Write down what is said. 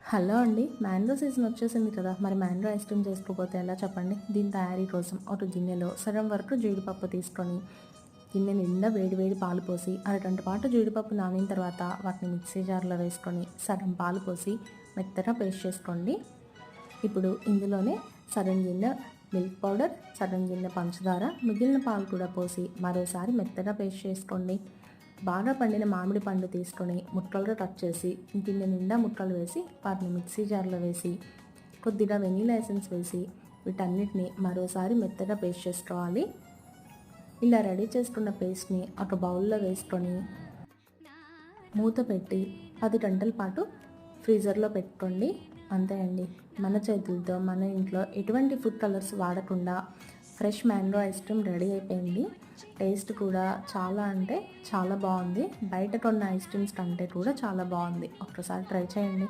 Hello అండి. Mango season వచ్చేసింది కదా! మరి మ్యాంగో ఐస్ క్రీమ్ చేసుకోకపోతే ఎలా చెప్పండి? దీని తయారీ కోసం ఒక గిన్నెలో సగం వరకు జీడిపప్పు తీసుకొని, గిన్నె నిండా వేడి వేడి పాలు పోసి, అరగంట పాటు జీడిపప్పు నానిన తర్వాత వాటిని మిక్సీ జార్‌లో వేసుకొని, సగం పాలు పోసి మెత్తగా పేస్ట్ చేసుకోండి. ఇప్పుడు ఇందులోనే సగం గిన్నె మిల్క్ పౌడర్, సగం గిన్నె పంచదార, మిగిలిన పాలు కూడా పోసి మరోసారి మెత్తగా పేస్ట్ చేసుకోండి. బాగా పండిన మామిడి పండు తీసుకొని ముక్కలుగా కట్ చేసి గిన్నె నిండా ముక్కలు వేసి వాటిని మిక్సీ జార్లో వేసి కొద్దిగా వెనీలా ఎసెన్స్ వేసి వీటన్నిటిని మరోసారి మెత్తగా పేస్ట్ చేసుకోవాలి. ఇలా రెడీ చేసుకున్న పేస్ట్ని ఒక బౌల్లో వేసుకొని మూత పెట్టి 10 గంటల పాటు ఫ్రీజర్లో పెట్టుకోండి. అంతే అండి. మన చేతులతో మన ఇంట్లో ఎటువంటి ఫుడ్ కలర్స్ వాడకుండా fresh mango ice cream ready అయిపోయింది. టేస్ట్ కూడా చాలా అంటే చాలా బాగుంది. బయట కొన్న ఐస్ క్రీమ్స్ కంటే కూడా చాలా బాగుంది. ఒక్కసారి ట్రై చేయండి.